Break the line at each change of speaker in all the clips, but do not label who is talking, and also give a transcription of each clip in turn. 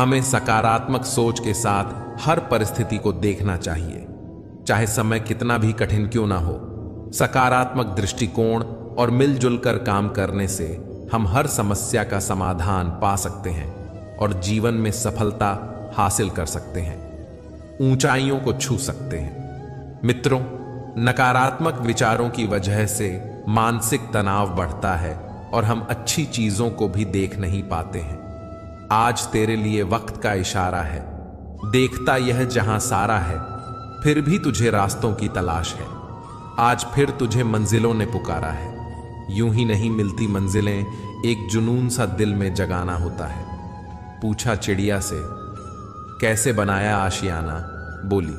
हमें सकारात्मक सोच के साथ हर परिस्थिति को देखना चाहिए, चाहे समय कितना भी कठिन क्यों ना हो। सकारात्मक दृष्टिकोण और मिलजुल कर काम करने से हम हर समस्या का समाधान पा सकते हैं और जीवन में सफलता हासिल कर सकते हैं, ऊंचाइयों को छू सकते हैं। मित्रों, नकारात्मक विचारों की वजह से मानसिक तनाव बढ़ता है और हम अच्छी चीजों को भी देख नहीं पाते हैं। आज तेरे लिए वक्त का इशारा है, देखता यह जहां सारा है, फिर भी तुझे रास्तों की तलाश है। आज फिर तुझे मंजिलों ने पुकारा है। यूं ही नहीं मिलती मंजिलें, एक जुनून सा दिल में जगाना होता है। पूछा चिड़िया से, कैसे बनाया आशियाना? बोली,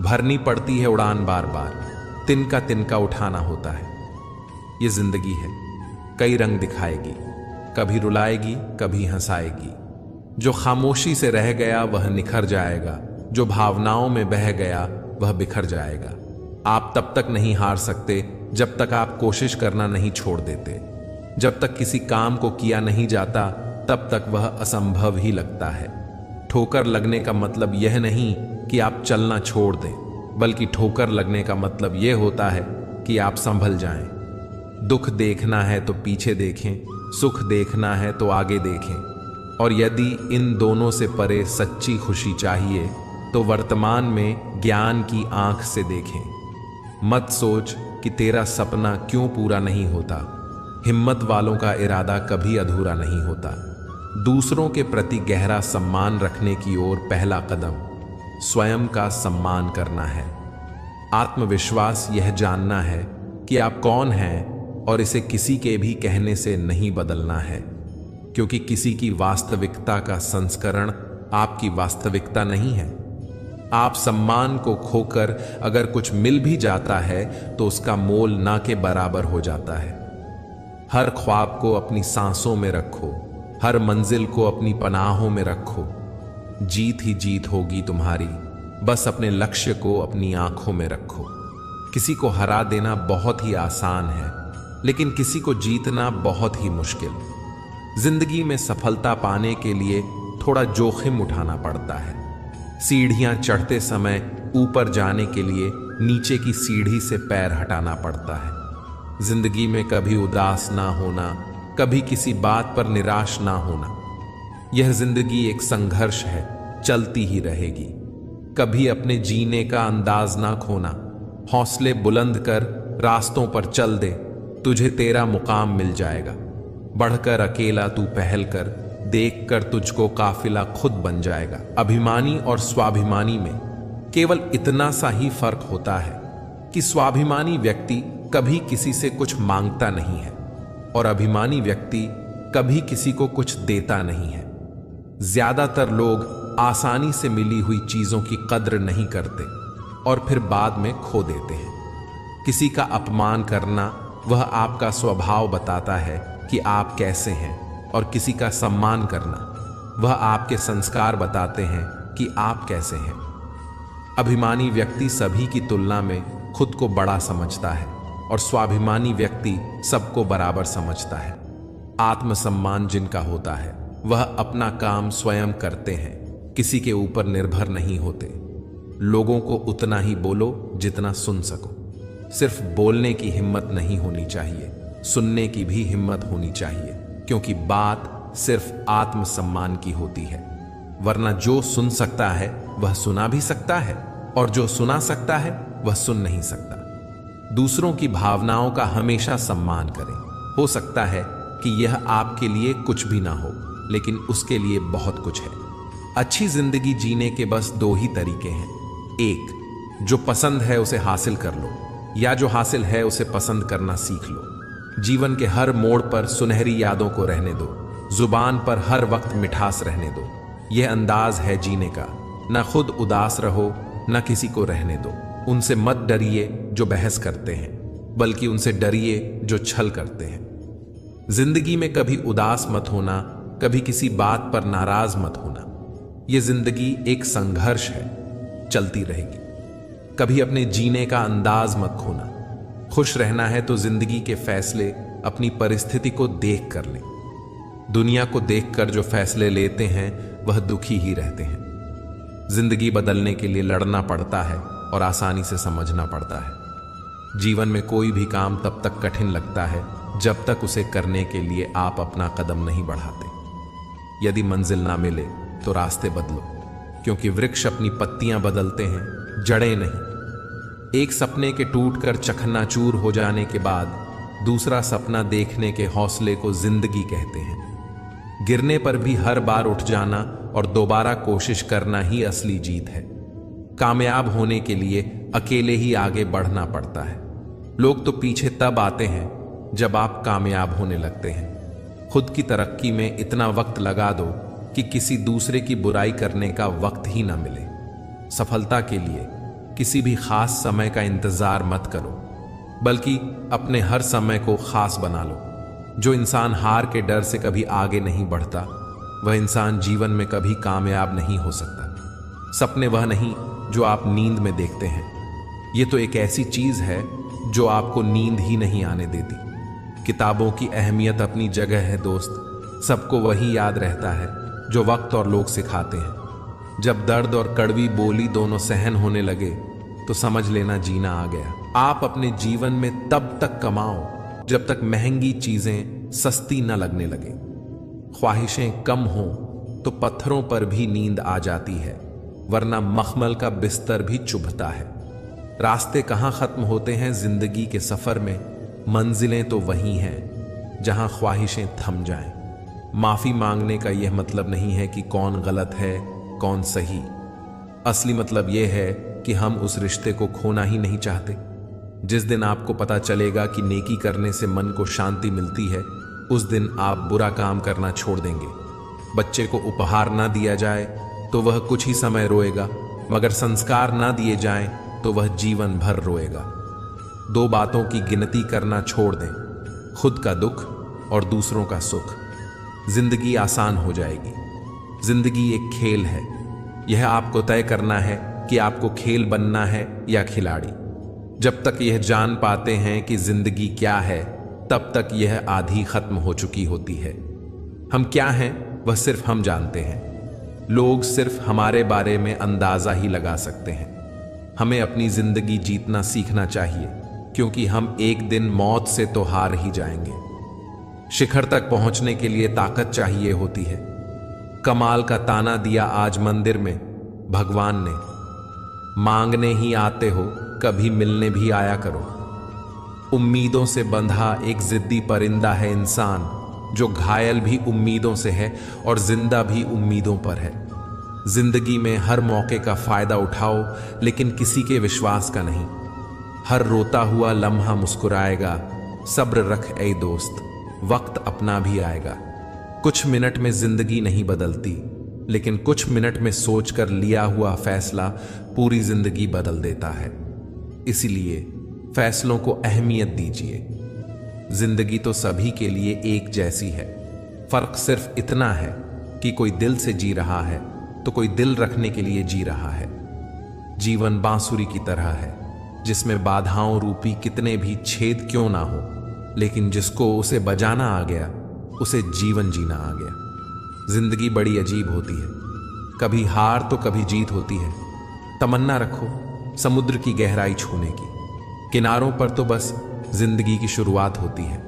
भरनी पड़ती है उड़ान बार बार, तिनका तिनका उठाना होता है। ये जिंदगी है, कई रंग दिखाएगी, कभी रुलाएगी, कभी हंसाएगी। जो खामोशी से रह गया वह निखर जाएगा, जो भावनाओं में बह गया वह बिखर जाएगा। आप तब तक नहीं हार सकते जब तक आप कोशिश करना नहीं छोड़ देते। जब तक किसी काम को किया नहीं जाता तब तक वह असंभव ही लगता है। ठोकर लगने का मतलब यह नहीं कि आप चलना छोड़ दें, बल्कि ठोकर लगने का मतलब यह होता है कि आप संभल जाएं। दुख देखना है तो पीछे देखें, सुख देखना है तो आगे देखें। और यदि इन दोनों से परे सच्ची खुशी चाहिए तो वर्तमान में ज्ञान की आंख से देखें। मत सोच कि तेरा सपना क्यों पूरा नहीं होता। हिम्मत वालों का इरादा कभी अधूरा नहीं होता। दूसरों के प्रति गहरा सम्मान रखने की ओर पहला कदम स्वयं का सम्मान करना है। आत्मविश्वास यह जानना है कि आप कौन हैं और इसे किसी के भी कहने से नहीं बदलना है, क्योंकि किसी की वास्तविकता का संस्करण आपकी वास्तविकता नहीं है। आप सम्मान को खोकर अगर कुछ मिल भी जाता है तो उसका मोल ना के बराबर हो जाता है। हर ख्वाब को अपनी सांसों में रखो, हर मंजिल को अपनी पनाहों में रखो। जीत ही जीत होगी तुम्हारी, बस अपने लक्ष्य को अपनी आंखों में रखो। किसी को हरा देना बहुत ही आसान है, लेकिन किसी को जीतना बहुत ही मुश्किल। जिंदगी में सफलता पाने के लिए थोड़ा जोखिम उठाना पड़ता है। सीढ़ियां चढ़ते समय ऊपर जाने के लिए नीचे की सीढ़ी से पैर हटाना पड़ता है। जिंदगी में कभी उदास ना होना, कभी किसी बात पर निराश ना होना। यह जिंदगी एक संघर्ष है, चलती ही रहेगी। कभी अपने जीने का अंदाज ना खोना। हौसले बुलंद कर रास्तों पर चल दे, तुझे तेरा मुकाम मिल जाएगा। बढ़कर अकेला तू पहल कर, देखकर तुझको काफिला खुद बन जाएगा। अभिमानी और स्वाभिमानी में केवल इतना सा ही फर्क होता है कि स्वाभिमानी व्यक्ति कभी किसी से कुछ मांगता नहीं है और अभिमानी व्यक्ति कभी किसी को कुछ देता नहीं है। ज्यादातर लोग आसानी से मिली हुई चीजों की कद्र नहीं करते और फिर बाद में खो देते हैं। किसी का अपमान करना वह आपका स्वभाव बताता है कि आप कैसे हैं, और किसी का सम्मान करना वह आपके संस्कार बताते हैं कि आप कैसे हैं। अभिमानी व्यक्ति सभी की तुलना में खुद को बड़ा समझता है और स्वाभिमानी व्यक्ति सबको बराबर समझता है। आत्मसम्मान जिनका होता है वह अपना काम स्वयं करते हैं, किसी के ऊपर निर्भर नहीं होते। लोगों को उतना ही बोलो जितना सुन सको। सिर्फ बोलने की हिम्मत नहीं होनी चाहिए, सुनने की भी हिम्मत होनी चाहिए, क्योंकि बात सिर्फ आत्मसम्मान की होती है। वरना जो सुन सकता है वह सुना भी सकता है, और जो सुना सकता है वह सुन नहीं सकता। दूसरों की भावनाओं का हमेशा सम्मान करें। हो सकता है कि यह आपके लिए कुछ भी ना हो, लेकिन उसके लिए बहुत कुछ है। अच्छी जिंदगी जीने के बस दो ही तरीके हैं। एक, जो पसंद है उसे हासिल कर लो, या जो हासिल है उसे पसंद करना सीख लो। जीवन के हर मोड़ पर सुनहरी यादों को रहने दो, जुबान पर हर वक्त मिठास रहने दो। यह अंदाज है जीने का। न खुद उदास रहो, न किसी को रहने दो। उनसे मत डरिए जो बहस करते हैं, बल्कि उनसे डरिए जो छल करते हैं। जिंदगी में कभी उदास मत होना, कभी किसी बात पर नाराज मत होना। यह जिंदगी एक संघर्ष है, चलती रहेगी। कभी अपने जीने का अंदाज मत खोना। खुश रहना है तो जिंदगी के फैसले अपनी परिस्थिति को देख कर लें। दुनिया को देखकर जो फैसले लेते हैं वह दुखी ही रहते हैं। जिंदगी बदलने के लिए लड़ना पड़ता है और आसानी से समझना पड़ता है। जीवन में कोई भी काम तब तक कठिन लगता है जब तक उसे करने के लिए आप अपना कदम नहीं बढ़ाते। यदि मंजिल ना मिले तो रास्ते बदलो, क्योंकि वृक्ष अपनी पत्तियां बदलते हैं, जड़ें नहीं। एक सपने के टूटकर चकनाचूर हो जाने के बाद दूसरा सपना देखने के हौसले को जिंदगी कहते हैं। गिरने पर भी हर बार उठ जाना और दोबारा कोशिश करना ही असली जीत है। कामयाब होने के लिए अकेले ही आगे बढ़ना पड़ता है। लोग तो पीछे तब आते हैं जब आप कामयाब होने लगते हैं। खुद की तरक्की में इतना वक्त लगा दो कि किसी दूसरे की बुराई करने का वक्त ही ना मिले। सफलता के लिए किसी भी खास समय का इंतजार मत करो, बल्कि अपने हर समय को खास बना लो। जो इंसान हार के डर से कभी आगे नहीं बढ़ता, वह इंसान जीवन में कभी कामयाब नहीं हो सकता। सपने वह नहीं जो आप नींद में देखते हैं, ये तो एक ऐसी चीज है जो आपको नींद ही नहीं आने देती। किताबों की अहमियत अपनी जगह है दोस्त, सबको वही याद रहता है जो वक्त और लोग सिखाते हैं। जब दर्द और कड़वी बोली दोनों सहन होने लगे तो समझ लेना जीना आ गया। आप अपने जीवन में तब तक कमाओ जब तक महंगी चीजें सस्ती न लगने लगे। ख्वाहिशें कम हों तो पत्थरों पर भी नींद आ जाती है, वरना मखमल का बिस्तर भी चुभता है। रास्ते कहाँ खत्म होते हैं जिंदगी के सफर में, मंजिलें तो वही हैं जहां ख्वाहिशें थम जाएं। माफी मांगने का यह मतलब नहीं है कि कौन गलत है कौन सही। असली मतलब यह है कि हम उस रिश्ते को खोना ही नहीं चाहते। जिस दिन आपको पता चलेगा कि नेकी करने से मन को शांति मिलती है, उस दिन आप बुरा काम करना छोड़ देंगे। बच्चे को उपहार ना दिया जाए तो वह कुछ ही समय रोएगा, मगर संस्कार ना दिए जाएं तो वह जीवन भर रोएगा। दो बातों की गिनती करना छोड़ दें, खुद का दुख और दूसरों का सुख। जिंदगी आसान हो जाएगी। जिंदगी एक खेल है, यह आपको तय करना है कि आपको खेल बनना है या खिलाड़ी। जब तक यह जान पाते हैं कि जिंदगी क्या है, तब तक यह आधी खत्म हो चुकी होती है। हम क्या हैं वह सिर्फ हम जानते हैं। लोग सिर्फ हमारे बारे में अंदाजा ही लगा सकते हैं। हमें अपनी जिंदगी जीतना सीखना चाहिए, क्योंकि हम एक दिन मौत से तो हार ही जाएंगे। शिखर तक पहुंचने के लिए ताकत चाहिए होती है। कमाल का ताना दिया आज मंदिर में भगवान ने, मांगने ही आते हो कभी मिलने भी आया करो। उम्मीदों से बंधा एक जिद्दी परिंदा है इंसान, जो घायल भी उम्मीदों से है और जिंदा भी उम्मीदों पर है। जिंदगी में हर मौके का फायदा उठाओ, लेकिन किसी के विश्वास का नहीं। हर रोता हुआ लम्हा मुस्कुराएगा, सब्र रख ऐ दोस्त, वक्त अपना भी आएगा। कुछ मिनट में जिंदगी नहीं बदलती, लेकिन कुछ मिनट में सोचकर लिया हुआ फैसला पूरी जिंदगी बदल देता है। इसीलिए फैसलों को अहमियत दीजिए। जिंदगी तो सभी के लिए एक जैसी है, फर्क सिर्फ इतना है कि कोई दिल से जी रहा है तो कोई दिल रखने के लिए जी रहा है। जीवन बांसुरी की तरह है, जिसमें बाधाओं रूपी कितने भी छेद क्यों ना हो, लेकिन जिसको उसे बजाना आ गया उसे जीवन जीना आ गया। जिंदगी बड़ी अजीब होती है, कभी हार तो कभी जीत होती है। तमन्ना रखो समुद्र की गहराई छूने की, किनारों पर तो बस जिंदगी की शुरुआत होती है।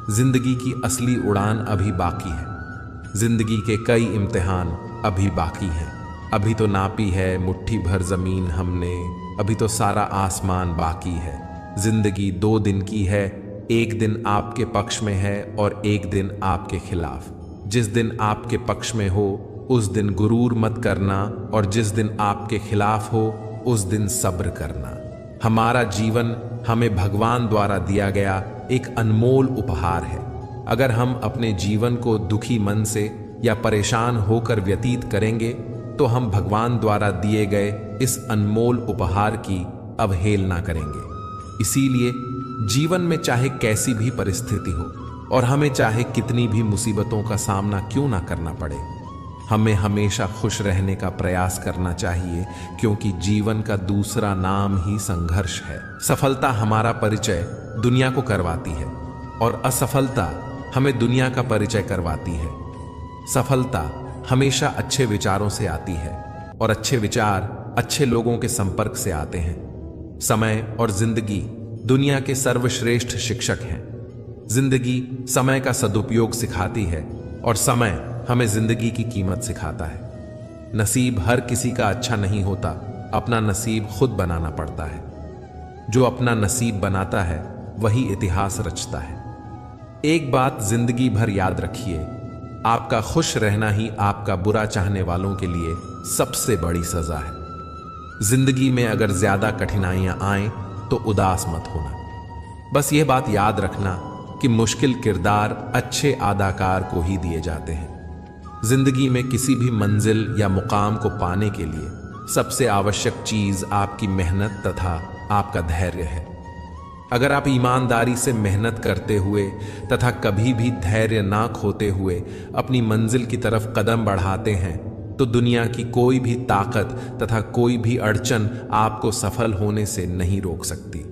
जिंदगी की असली उड़ान अभी बाकी है। जिंदगी के कई इम्तिहान अभी बाकी हैं। अभी तो नापी है मुट्ठी भर जमीन हमने, अभी तो सारा आसमान बाकी है। जिंदगी 2 दिन की है, एक दिन आपके पक्ष में है और एक दिन आपके खिलाफ। जिस दिन आपके पक्ष में हो उस दिन गुरूर मत करना, और जिस दिन आपके खिलाफ हो उस दिन सब्र करना। हमारा जीवन हमें भगवान द्वारा दिया गया एक अनमोल उपहार है। अगर हम अपने जीवन को दुखी मन से या परेशान होकर व्यतीत करेंगे तो हम भगवान द्वारा दिए गए इस अनमोल उपहार की अवहेलना करेंगे। इसीलिए जीवन में चाहे कैसी भी परिस्थिति हो और हमें चाहे कितनी भी मुसीबतों का सामना क्यों ना करना पड़े, हमें हमेशा खुश रहने का प्रयास करना चाहिए, क्योंकि जीवन का दूसरा नाम ही संघर्ष है। सफलता हमारा परिचय दुनिया को करवाती है और असफलता हमें दुनिया का परिचय करवाती है। सफलता हमेशा अच्छे विचारों से आती है और अच्छे विचार अच्छे लोगों के संपर्क से आते हैं। समय और जिंदगी दुनिया के सर्वश्रेष्ठ शिक्षक हैं। जिंदगी समय का सदुपयोग सिखाती है और समय हमें जिंदगी की कीमत सिखाता है। नसीब हर किसी का अच्छा नहीं होता, अपना नसीब खुद बनाना पड़ता है। जो अपना नसीब बनाता है वही इतिहास रचता है। एक बात जिंदगी भर याद रखिए, आपका खुश रहना ही आपका बुरा चाहने वालों के लिए सबसे बड़ी सजा है। जिंदगी में अगर ज्यादा कठिनाइयां आएं तो उदास मत होना। बस यह बात याद रखना कि मुश्किल किरदार अच्छे अदाकार को ही दिए जाते हैं। जिंदगी में किसी भी मंजिल या मुकाम को पाने के लिए सबसे आवश्यक चीज आपकी मेहनत तथा आपका धैर्य है। अगर आप ईमानदारी से मेहनत करते हुए तथा कभी भी धैर्य ना खोते हुए अपनी मंजिल की तरफ कदम बढ़ाते हैं तो दुनिया की कोई भी ताकत तथा कोई भी अड़चन आपको सफल होने से नहीं रोक सकती।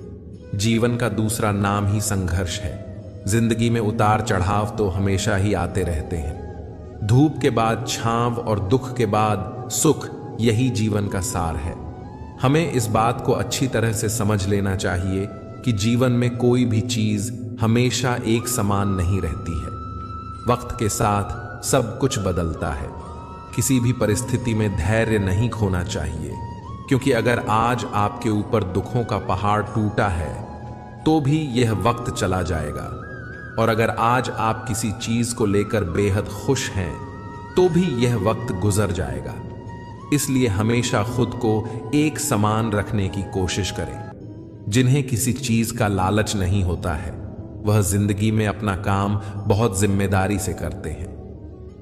जीवन का दूसरा नाम ही संघर्ष है। जिंदगी में उतार चढ़ाव तो हमेशा ही आते रहते हैं। धूप के बाद छांव और दुख के बाद सुख, यही जीवन का सार है। हमें इस बात को अच्छी तरह से समझ लेना चाहिए कि जीवन में कोई भी चीज हमेशा एक समान नहीं रहती है। वक्त के साथ सब कुछ बदलता है। किसी भी परिस्थिति में धैर्य नहीं खोना चाहिए, क्योंकि अगर आज आपके ऊपर दुखों का पहाड़ टूटा है तो भी यह वक्त चला जाएगा, और अगर आज आप किसी चीज को लेकर बेहद खुश हैं तो भी यह वक्त गुजर जाएगा। इसलिए हमेशा खुद को एक समान रखने की कोशिश करें। जिन्हें किसी चीज का लालच नहीं होता है वह जिंदगी में अपना काम बहुत जिम्मेदारी से करते हैं।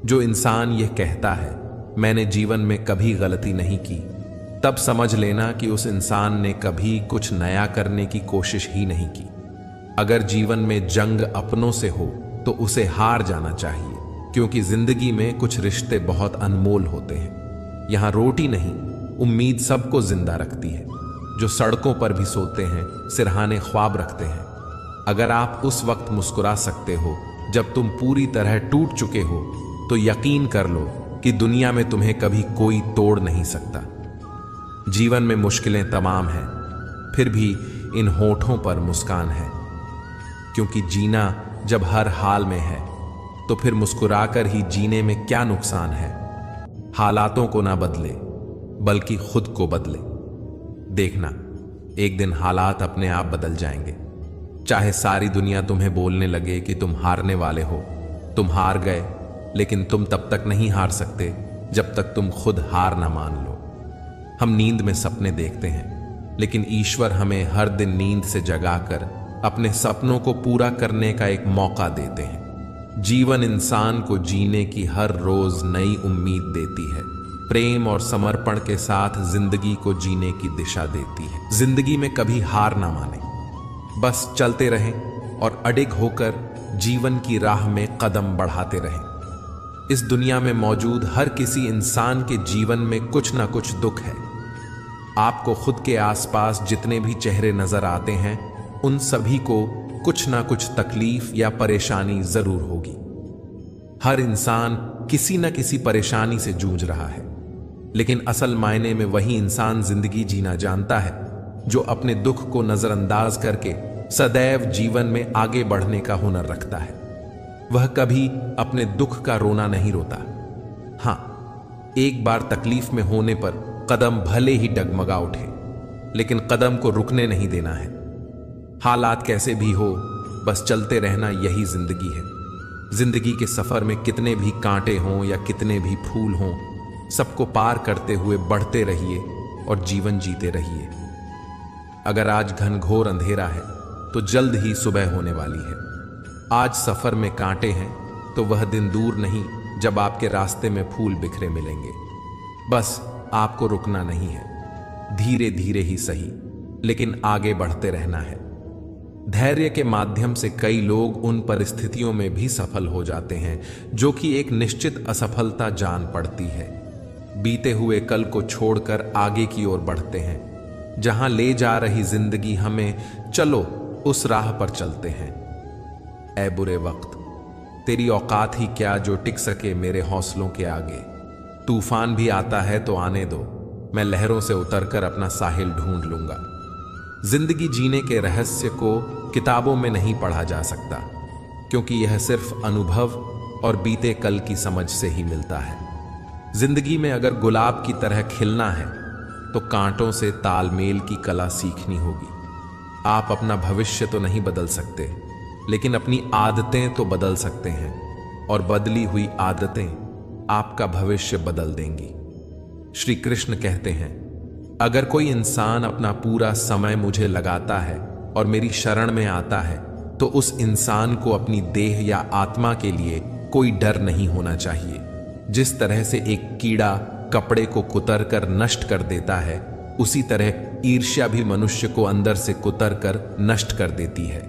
जो इंसान यह कहता है मैंने जीवन में कभी गलती नहीं की, तब समझ लेना कि उस इंसान ने कभी कुछ नया करने की कोशिश ही नहीं की। अगर जीवन में जंग अपनों से हो तो उसे हार जाना चाहिए, क्योंकि जिंदगी में कुछ रिश्ते बहुत अनमोल होते हैं। यहां रोटी नहीं, उम्मीद सबको जिंदा रखती है। जो सड़कों पर भी सोते हैं सिरहाने ख्वाब रखते हैं। अगर आप उस वक्त मुस्कुरा सकते हो जब तुम पूरी तरह टूट चुके हो तो यकीन कर लो कि दुनिया में तुम्हें कभी कोई तोड़ नहीं सकता। जीवन में मुश्किलें तमाम हैं, फिर भी इन होठों पर मुस्कान है, क्योंकि जीना जब हर हाल में है तो फिर मुस्कुराकर ही जीने में क्या नुकसान है। हालातों को ना बदले बल्कि खुद को बदले। देखना एक दिन हालात अपने आप बदल जाएंगे। चाहे सारी दुनिया तुम्हें बोलने लगे कि तुम हारने वाले हो, तुम हार गए, लेकिन तुम तब तक नहीं हार सकते जब तक तुम खुद हार ना मान लो। हम नींद में सपने देखते हैं, लेकिन ईश्वर हमें हर दिन नींद से जगाकर अपने सपनों को पूरा करने का एक मौका देते हैं। जीवन इंसान को जीने की हर रोज नई उम्मीद देती है। प्रेम और समर्पण के साथ जिंदगी को जीने की दिशा देती है। जिंदगी में कभी हार ना माने, बस चलते रहें और अडिग होकर जीवन की राह में कदम बढ़ाते रहें। इस दुनिया में मौजूद हर किसी इंसान के जीवन में कुछ ना कुछ दुख है। आपको खुद के आसपास जितने भी चेहरे नजर आते हैं उन सभी को कुछ ना कुछ तकलीफ या परेशानी जरूर होगी। हर इंसान किसी न किसी परेशानी से जूझ रहा है, लेकिन असल मायने में वही इंसान जिंदगी जीना जानता है जो अपने दुख को नजरअंदाज करके सदैव जीवन में आगे बढ़ने का हुनर रखता है। वह कभी अपने दुख का रोना नहीं रोता। हां, एक बार तकलीफ में होने पर कदम भले ही डगमगा उठे, लेकिन कदम को रुकने नहीं देना है। हालात कैसे भी हो, बस चलते रहना यही जिंदगी है। जिंदगी के सफर में कितने भी कांटे हों या कितने भी फूल हों, सबको पार करते हुए बढ़ते रहिए और जीवन जीते रहिए। अगर आज घनघोर अंधेरा है तो जल्द ही सुबह होने वाली है। आज सफर में कांटे हैं तो वह दिन दूर नहीं जब आपके रास्ते में फूल बिखरे मिलेंगे। बस आपको रुकना नहीं है, धीरे धीरे ही सही, लेकिन आगे बढ़ते रहना है। धैर्य के माध्यम से कई लोग उन परिस्थितियों में भी सफल हो जाते हैं जो कि एक निश्चित असफलता जान पड़ती है। बीते हुए कल को छोड़कर आगे की ओर बढ़ते हैं। जहां ले जा रही जिंदगी हमें, चलो उस राह पर चलते हैं। ऐ बुरे वक्त, तेरी औकात ही क्या जो टिक सके मेरे हौसलों के आगे। तूफान भी आता है तो आने दो, मैं लहरों से उतरकर अपना साहिल ढूंढ लूंगा। जिंदगी जीने के रहस्य को किताबों में नहीं पढ़ा जा सकता, क्योंकि यह सिर्फ अनुभव और बीते कल की समझ से ही मिलता है। जिंदगी में अगर गुलाब की तरह खिलना है तो कांटों से तालमेल की कला सीखनी होगी। आप अपना भविष्य तो नहीं बदल सकते, लेकिन अपनी आदतें तो बदल सकते हैं, और बदली हुई आदतें आपका भविष्य बदल देंगी। श्री कृष्ण कहते हैं, अगर कोई इंसान अपना पूरा समय मुझे लगाता है और मेरी शरण में आता है तो उस इंसान को अपनी देह या आत्मा के लिए कोई डर नहीं होना चाहिए। जिस तरह से एक कीड़ा कपड़े को कुतर कर नष्ट कर देता है, उसी तरह ईर्ष्या भी मनुष्य को अंदर से कुतर कर नष्ट कर देती है।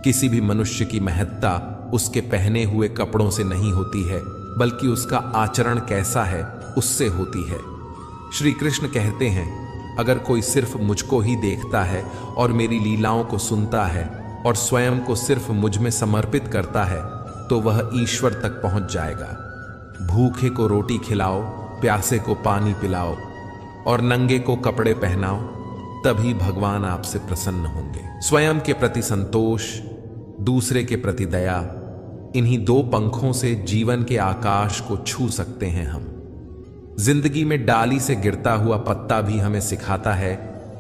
किसी भी मनुष्य की महत्ता उसके पहने हुए कपड़ों से नहीं होती है, बल्कि उसका आचरण कैसा है उससे होती है। श्री कृष्ण कहते हैं, अगर कोई सिर्फ मुझको ही देखता है और मेरी लीलाओं को सुनता है और स्वयं को सिर्फ मुझ में समर्पित करता है तो वह ईश्वर तक पहुंच जाएगा। भूखे को रोटी खिलाओ, प्यासे को पानी पिलाओ और नंगे को कपड़े पहनाओ, तभी भगवान आपसे प्रसन्न होंगे। स्वयं के प्रति संतोष, दूसरे के प्रति दया, इन्हीं दो पंखों से जीवन के आकाश को छू सकते हैं हम। जिंदगी में डाली से गिरता हुआ पत्ता भी हमें सिखाता है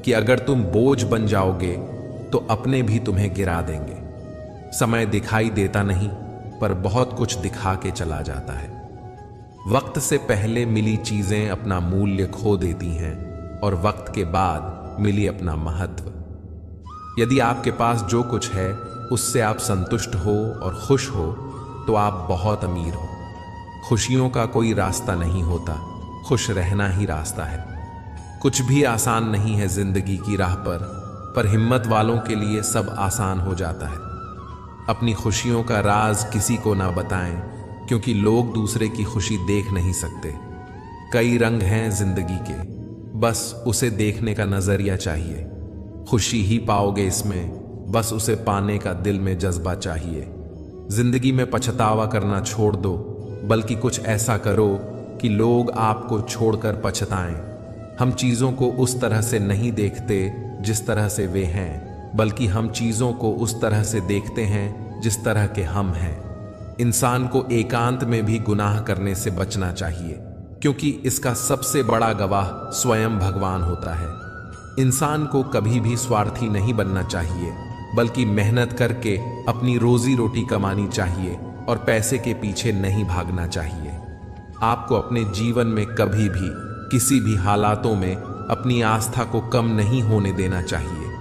कि अगर तुम बोझ बन जाओगे तो अपने भी तुम्हें गिरा देंगे। समय दिखाई देता नहीं, पर बहुत कुछ दिखा के चला जाता है। वक्त से पहले मिली चीजें अपना मूल्य खो देती हैं और वक्त के बाद मिली अपना महत्व। यदि आपके पास जो कुछ है उससे आप संतुष्ट हो और खुश हो तो आप बहुत अमीर हो। खुशियों का कोई रास्ता नहीं होता, खुश रहना ही रास्ता है। कुछ भी आसान नहीं है जिंदगी की राह पर हिम्मत वालों के लिए सब आसान हो जाता है। अपनी खुशियों का राज किसी को ना बताएं, क्योंकि लोग दूसरे की खुशी देख नहीं सकते। कई रंग हैं जिंदगी के, बस उसे देखने का नजरिया चाहिए। खुशी ही पाओगे इसमें, बस उसे पाने का दिल में जज्बा चाहिए। जिंदगी में पछतावा करना छोड़ दो, बल्कि कुछ ऐसा करो कि लोग आपको छोड़कर पछताएं। हम चीजों को उस तरह से नहीं देखते जिस तरह से वे हैं, बल्कि हम चीजों को उस तरह से देखते हैं जिस तरह के हम हैं। इंसान को एकांत में भी गुनाह करने से बचना चाहिए, क्योंकि इसका सबसे बड़ा गवाह स्वयं भगवान होता है। इंसान को कभी भी स्वार्थी नहीं बनना चाहिए, बल्कि मेहनत करके अपनी रोजी रोटी कमानी चाहिए और पैसे के पीछे नहीं भागना चाहिए। आपको अपने जीवन में कभी भी किसी भी हालातों में अपनी आस्था को कम नहीं होने देना चाहिए,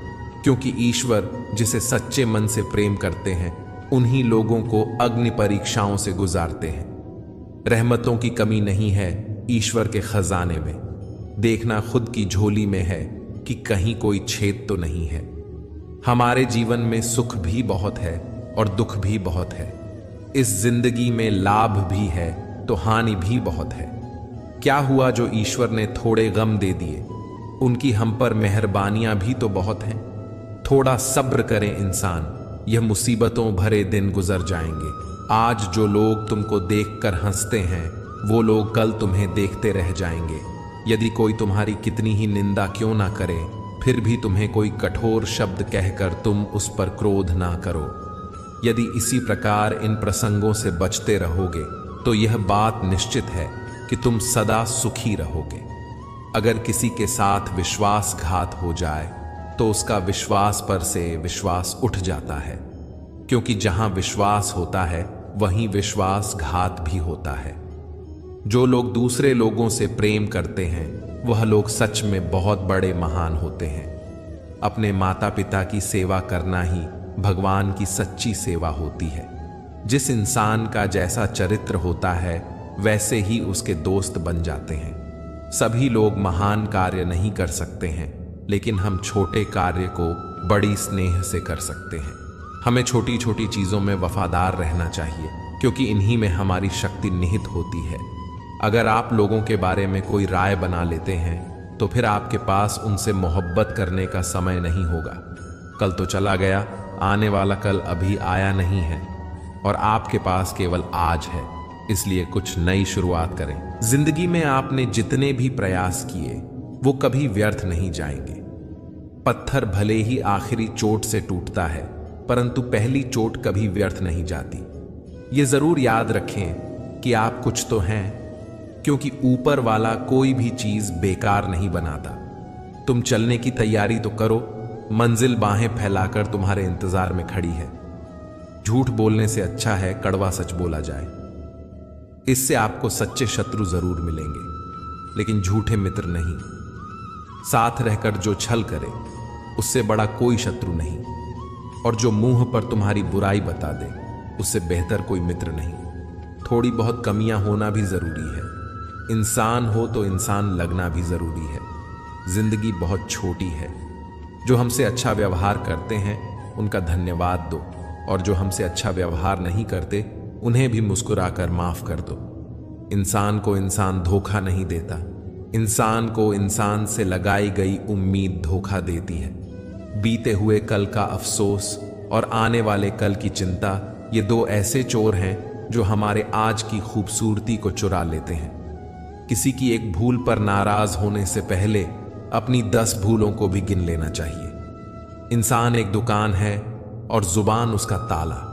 क्योंकि ईश्वर जिसे सच्चे मन से प्रेम करते हैं उन्हीं लोगों को अग्नि परीक्षाओं से गुजारते हैं। रहमतों की कमी नहीं है ईश्वर के खजाने में। देखना खुद की झोली में है कि कहीं कोई छेद तो नहीं है। हमारे जीवन में सुख भी बहुत है और दुख भी बहुत है। इस जिंदगी में लाभ भी है तो हानि भी बहुत है। क्या हुआ जो ईश्वर ने थोड़े गम दे दिए, उनकी हम पर मेहरबानियां भी तो बहुत हैं। थोड़ा सब्र करें इंसान, यह मुसीबतों भरे दिन गुजर जाएंगे। आज जो लोग तुमको देखकर हंसते हैं वो लोग कल तुम्हें देखते रह जाएंगे। यदि कोई तुम्हारी कितनी ही निंदा क्यों ना करे, फिर भी तुम्हें कोई कठोर शब्द कहकर तुम उस पर क्रोध ना करो। यदि इसी प्रकार इन प्रसंगों से बचते रहोगे तो यह बात निश्चित है कि तुम सदा सुखी रहोगे। अगर किसी के साथ विश्वासघात हो जाए तो उसका विश्वास पर से विश्वास उठ जाता है, क्योंकि जहां विश्वास होता है वहीं विश्वासघात भी होता है। जो लोग दूसरे लोगों से प्रेम करते हैं वह लोग सच में बहुत बड़े महान होते हैं। अपने माता पिता की सेवा करना ही भगवान की सच्ची सेवा होती है। जिस इंसान का जैसा चरित्र होता है वैसे ही उसके दोस्त बन जाते हैं। सभी लोग महान कार्य नहीं कर सकते हैं, लेकिन हम छोटे कार्य को बड़ी स्नेह से कर सकते हैं। हमें छोटी छोटी चीजों में वफादार रहना चाहिए, क्योंकि इन्हीं में हमारी शक्ति निहित होती है। अगर आप लोगों के बारे में कोई राय बना लेते हैं तो फिर आपके पास उनसे मोहब्बत करने का समय नहीं होगा। कल तो चला गया, आने वाला कल अभी आया नहीं है और आपके पास केवल आज है। इसलिए कुछ नई शुरुआत करें। जिंदगी में आपने जितने भी प्रयास किए वो कभी व्यर्थ नहीं जाएंगे। पत्थर भले ही आखिरी चोट से टूटता है, परंतु पहली चोट कभी व्यर्थ नहीं जाती। ये जरूर याद रखें कि आप कुछ तो हैं, क्योंकि ऊपर वाला कोई भी चीज बेकार नहीं बनाता। तुम चलने की तैयारी तो करो, मंजिल बाहें फैलाकर तुम्हारे इंतजार में खड़ी है। झूठ बोलने से अच्छा है कड़वा सच बोला जाए। इससे आपको सच्चे शत्रु जरूर मिलेंगे, लेकिन झूठे मित्र नहीं। साथ रहकर जो छल करे उससे बड़ा कोई शत्रु नहीं, और जो मुंह पर तुम्हारी बुराई बता दे उससे बेहतर कोई मित्र नहीं। थोड़ी बहुत कमियां होना भी जरूरी है। इंसान हो तो इंसान लगना भी जरूरी है। जिंदगी बहुत छोटी है। जो हमसे अच्छा व्यवहार करते हैं उनका धन्यवाद दो, और जो हमसे अच्छा व्यवहार नहीं करते उन्हें भी मुस्कुराकर माफ कर दो। इंसान को इंसान धोखा नहीं देता, इंसान को इंसान से लगाई गई उम्मीद धोखा देती है। बीते हुए कल का अफसोस और आने वाले कल की चिंता, ये दो ऐसे चोर हैं जो हमारे आज की खूबसूरती को चुरा लेते हैं। किसी की एक भूल पर नाराज होने से पहले अपनी 10 भूलों को भी गिन लेना चाहिए। इंसान एक दुकान है और जुबान उसका ताला।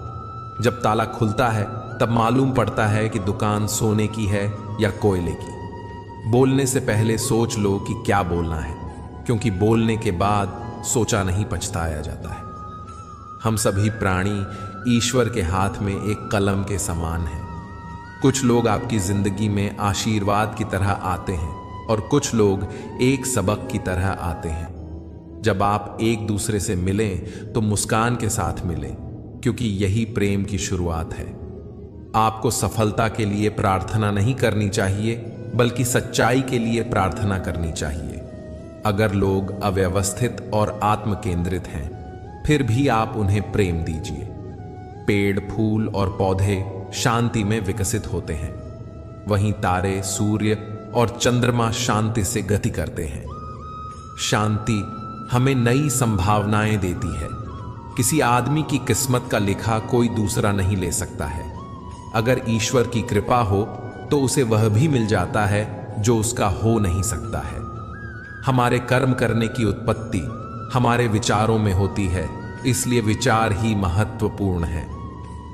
जब ताला खुलता है तब मालूम पड़ता है कि दुकान सोने की है या कोयले की। बोलने से पहले सोच लो कि क्या बोलना है, क्योंकि बोलने के बाद सोचा नहीं पछताया जाता है। हम सभी प्राणी ईश्वर के हाथ में एक कलम के समान हैं। कुछ लोग आपकी जिंदगी में आशीर्वाद की तरह आते हैं और कुछ लोग एक सबक की तरह आते हैं। जब आप एक दूसरे से मिलें तो मुस्कान के साथ मिलें, क्योंकि यही प्रेम की शुरुआत है। आपको सफलता के लिए प्रार्थना नहीं करनी चाहिए, बल्कि सच्चाई के लिए प्रार्थना करनी चाहिए। अगर लोग अव्यवस्थित और आत्म केंद्रित हैं, फिर भी आप उन्हें प्रेम दीजिए। पेड़, फूल और पौधे शांति में विकसित होते हैं, वहीं तारे, सूर्य और चंद्रमा शांति से गति करते हैं। शांति हमें नई संभावनाएं देती है। किसी आदमी की किस्मत का लिखा कोई दूसरा नहीं ले सकता है। अगर ईश्वर की कृपा हो तो उसे वह भी मिल जाता है जो उसका हो नहीं सकता है। हमारे कर्म करने की उत्पत्ति हमारे विचारों में होती है, इसलिए विचार ही महत्वपूर्ण है।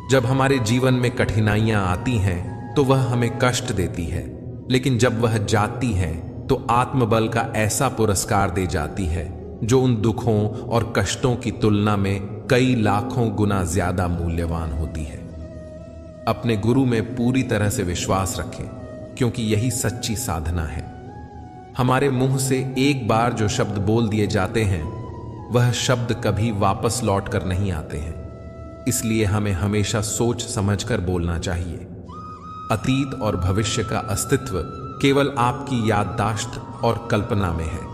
जब हमारे जीवन में कठिनाइयां आती हैं तो वह हमें कष्ट देती है, लेकिन जब वह जाती है तो आत्मबल का ऐसा पुरस्कार दे जाती है जो उन दुखों और कष्टों की तुलना में कई लाखों गुना ज्यादा मूल्यवान होती है। अपने गुरु में पूरी तरह से विश्वास रखें, क्योंकि यही सच्ची साधना है। हमारे मुंह से एक बार जो शब्द बोल दिए जाते हैं वह शब्द कभी वापस लौट कर नहीं आते हैं, इसलिए हमें हमेशा सोच समझकर बोलना चाहिए। अतीत और भविष्य का अस्तित्व केवल आपकी याददाश्त और कल्पना में है।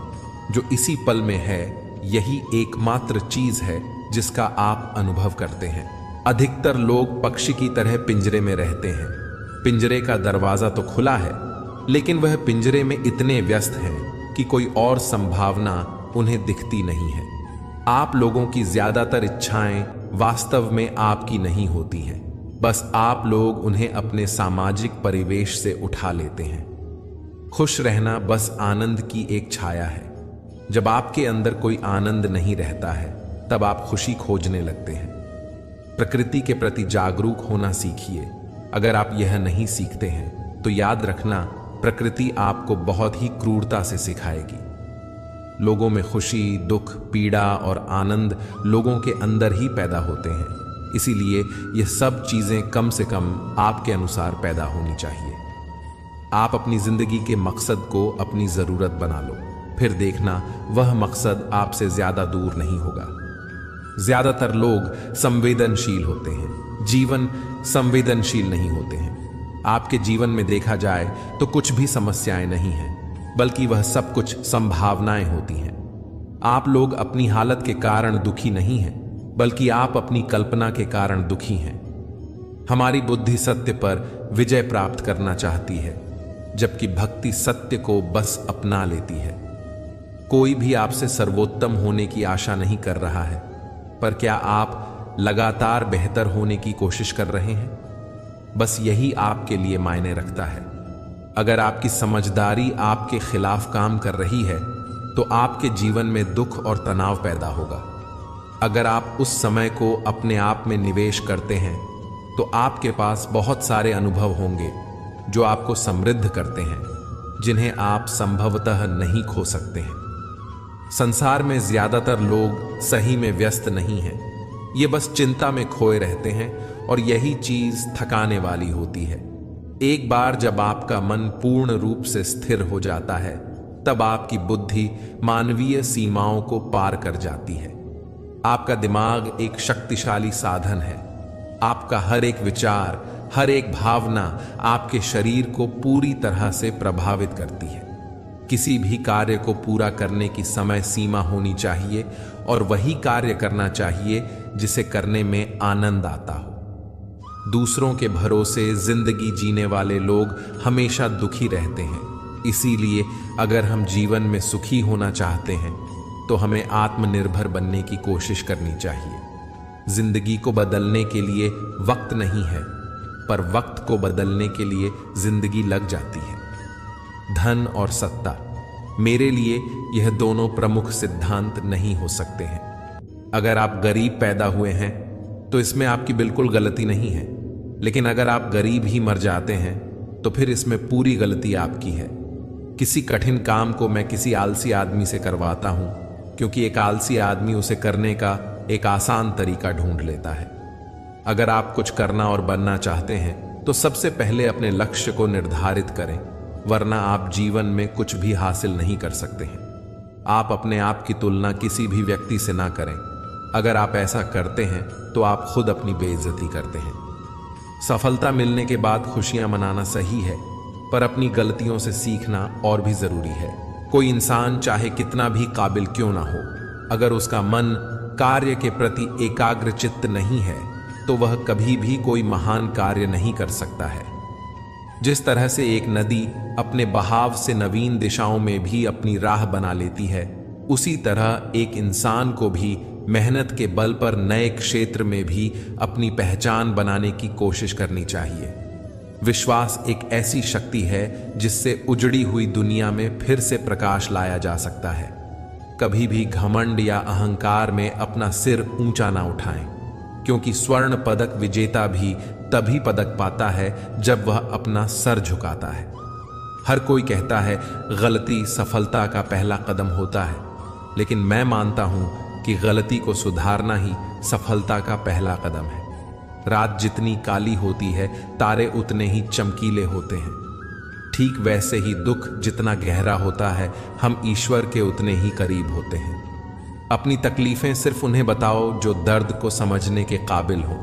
जो इसी पल में है यही एकमात्र चीज है जिसका आप अनुभव करते हैं। अधिकतर लोग पक्षी की तरह पिंजरे में रहते हैं। पिंजरे का दरवाजा तो खुला है, लेकिन वह पिंजरे में इतने व्यस्त हैं कि कोई और संभावना उन्हें दिखती नहीं है। आप लोगों की ज्यादातर इच्छाएं वास्तव में आपकी नहीं होती हैं, बस आप लोग उन्हें अपने सामाजिक परिवेश से उठा लेते हैं। खुश रहना बस आनंद की एक छाया है। जब आपके अंदर कोई आनंद नहीं रहता है तब आप खुशी खोजने लगते हैं। प्रकृति के प्रति जागरूक होना सीखिए। अगर आप यह नहीं सीखते हैं तो याद रखना, प्रकृति आपको बहुत ही क्रूरता से सिखाएगी। लोगों में खुशी, दुख, पीड़ा और आनंद लोगों के अंदर ही पैदा होते हैं। इसीलिए यह सब चीजें कम से कम आपके अनुसार पैदा होनी चाहिए। आप अपनी जिंदगी के मकसद को अपनी जरूरत बना लो, फिर देखना वह मकसद आपसे ज्यादा दूर नहीं होगा। ज्यादातर लोग संवेदनशील होते हैं, जीवन संवेदनशील नहीं होते हैं। आपके जीवन में देखा जाए तो कुछ भी समस्याएं नहीं हैं, बल्कि वह सब कुछ संभावनाएं होती हैं। आप लोग अपनी हालत के कारण दुखी नहीं हैं, बल्कि आप अपनी कल्पना के कारण दुखी हैं। हमारी बुद्धि सत्य पर विजय प्राप्त करना चाहती है, जबकि भक्ति सत्य को बस अपना लेती है। कोई भी आपसे सर्वोत्तम होने की आशा नहीं कर रहा है, पर क्या आप लगातार बेहतर होने की कोशिश कर रहे हैं? बस यही आपके लिए मायने रखता है। अगर आपकी समझदारी आपके खिलाफ काम कर रही है तो आपके जीवन में दुख और तनाव पैदा होगा। अगर आप उस समय को अपने आप में निवेश करते हैं तो आपके पास बहुत सारे अनुभव होंगे जो आपको समृद्ध करते हैं, जिन्हें आप संभवतः नहीं खो सकते हैं। संसार में ज्यादातर लोग सही में व्यस्त नहीं हैं, ये बस चिंता में खोए रहते हैं और यही चीज थकाने वाली होती है। एक बार जब आपका मन पूर्ण रूप से स्थिर हो जाता है तब आपकी बुद्धि मानवीय सीमाओं को पार कर जाती है। आपका दिमाग एक शक्तिशाली साधन है। आपका हर एक विचार, हर एक भावना आपके शरीर को पूरी तरह से प्रभावित करती है। किसी भी कार्य को पूरा करने की समय सीमा होनी चाहिए और वही कार्य करना चाहिए जिसे करने में आनंद आता हो। दूसरों के भरोसे जिंदगी जीने वाले लोग हमेशा दुखी रहते हैं। इसीलिए अगर हम जीवन में सुखी होना चाहते हैं तो हमें आत्मनिर्भर बनने की कोशिश करनी चाहिए। जिंदगी को बदलने के लिए वक्त नहीं है, पर वक्त को बदलने के लिए जिंदगी लग जाती है। धन और सत्ता, मेरे लिए यह दोनों प्रमुख सिद्धांत नहीं हो सकते हैं। अगर आप गरीब पैदा हुए हैं तो इसमें आपकी बिल्कुल गलती नहीं है, लेकिन अगर आप गरीब ही मर जाते हैं तो फिर इसमें पूरी गलती आपकी है। किसी कठिन काम को मैं किसी आलसी आदमी से करवाता हूं क्योंकि एक आलसी आदमी उसे करने का एक आसान तरीका ढूंढ लेता है। अगर आप कुछ करना और बनना चाहते हैं तो सबसे पहले अपने लक्ष्य को निर्धारित करें, वरना आप जीवन में कुछ भी हासिल नहीं कर सकते हैं। आप अपने आप की तुलना किसी भी व्यक्ति से ना करें। अगर आप ऐसा करते हैं तो आप खुद अपनी बेइज्जती करते हैं। सफलता मिलने के बाद खुशियां मनाना सही है, पर अपनी गलतियों से सीखना और भी जरूरी है। कोई इंसान चाहे कितना भी काबिल क्यों ना हो, अगर उसका मन कार्य के प्रति एकाग्र चित्त नहीं है तो वह कभी भी कोई महान कार्य नहीं कर सकता है। जिस तरह से एक नदी अपने बहाव से नवीन दिशाओं में भी अपनी राह बना लेती है, उसी तरह एक इंसान को भी मेहनत के बल पर नए क्षेत्र में भी अपनी पहचान बनाने की कोशिश करनी चाहिए। विश्वास एक ऐसी शक्ति है जिससे उजड़ी हुई दुनिया में फिर से प्रकाश लाया जा सकता है। कभी भी घमंड या अहंकार में अपना सिर ऊंचा ना उठाएं, क्योंकि स्वर्ण पदक विजेता भी तभी पदक पाता है जब वह अपना सर झुकाता है। हर कोई कहता है गलती सफलता का पहला कदम होता है, लेकिन मैं मानता हूं कि गलती को सुधारना ही सफलता का पहला कदम है। रात जितनी काली होती है, तारे उतने ही चमकीले होते हैं। ठीक वैसे ही दुख जितना गहरा होता है, हम ईश्वर के उतने ही करीब होते हैं। अपनी तकलीफें सिर्फ उन्हें बताओ जो दर्द को समझने के काबिल हो,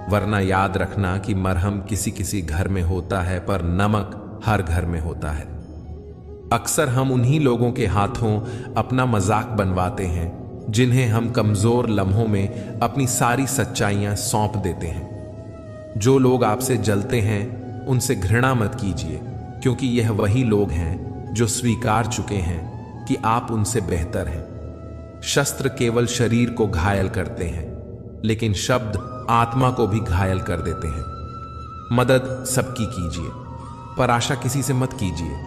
वरना याद रखना कि मरहम किसी किसी घर में होता है पर नमक हर घर में होता है। अक्सर हम उन्हीं लोगों के हाथों अपना मजाक बनवाते हैं जिन्हें हम कमजोर लम्हों में अपनी सारी सच्चाइयां सौंप देते हैं। जो लोग आपसे जलते हैं उनसे घृणा मत कीजिए, क्योंकि यह वही लोग हैं जो स्वीकार चुके हैं कि आप उनसे बेहतर हैं। शस्त्र केवल शरीर को घायल करते हैं, लेकिन शब्द आत्मा को भी घायल कर देते हैं। मदद सबकी कीजिए, पर आशा किसी से मत कीजिए,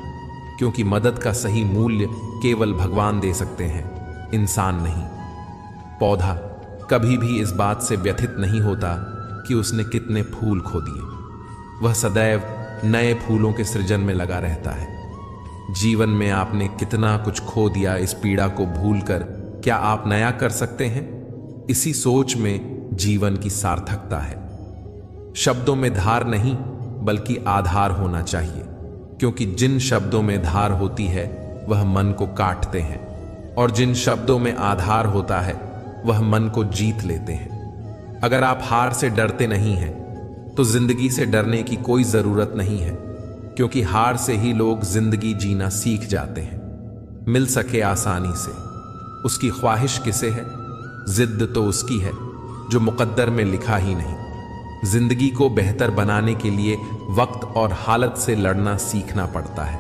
क्योंकि मदद का सही मूल्य केवल भगवान दे सकते हैं, इंसान नहीं। पौधा कभी भी इस बात से व्यथित नहीं होता कि उसने कितने फूल खो दिए, वह सदैव नए फूलों के सृजन में लगा रहता है। जीवन में आपने कितना कुछ खो दिया, इस पीड़ा को भूलकर क्या आप नया कर सकते हैं? इसी सोच में जीवन की सार्थकता है। शब्दों में धार नहीं बल्कि आधार होना चाहिए, क्योंकि जिन शब्दों में धार होती है वह मन को काटते हैं, और जिन शब्दों में आधार होता है वह मन को जीत लेते हैं। अगर आप हार से डरते नहीं हैं तो जिंदगी से डरने की कोई जरूरत नहीं है, क्योंकि हार से ही लोग जिंदगी जीना सीख जाते हैं। मिल सके आसानी से, उसकी ख्वाहिश किसे है? जिद तो उसकी है जो मुकद्दर में लिखा ही नहीं। जिंदगी को बेहतर बनाने के लिए वक्त और हालत से लड़ना सीखना पड़ता है।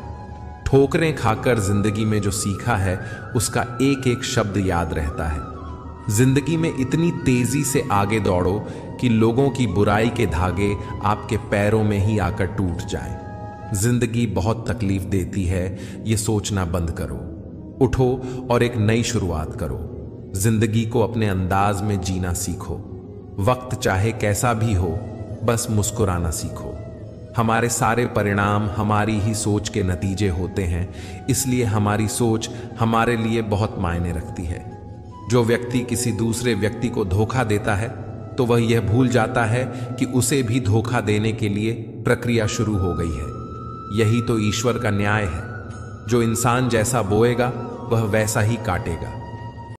ठोकरें खाकर जिंदगी में जो सीखा है उसका एक एक शब्द याद रहता है। जिंदगी में इतनी तेजी से आगे दौड़ो कि लोगों की बुराई के धागे आपके पैरों में ही आकर टूट जाएं। जिंदगी बहुत तकलीफ देती है, ये सोचना बंद करो। उठो और एक नई शुरुआत करो। जिंदगी को अपने अंदाज में जीना सीखो। वक्त चाहे कैसा भी हो, बस मुस्कुराना सीखो। हमारे सारे परिणाम हमारी ही सोच के नतीजे होते हैं, इसलिए हमारी सोच हमारे लिए बहुत मायने रखती है। जो व्यक्ति किसी दूसरे व्यक्ति को धोखा देता है तो वह यह भूल जाता है कि उसे भी धोखा देने के लिए प्रक्रिया शुरू हो गई है। यही तो ईश्वर का न्याय है। जो इंसान जैसा बोएगा वह वैसा ही काटेगा।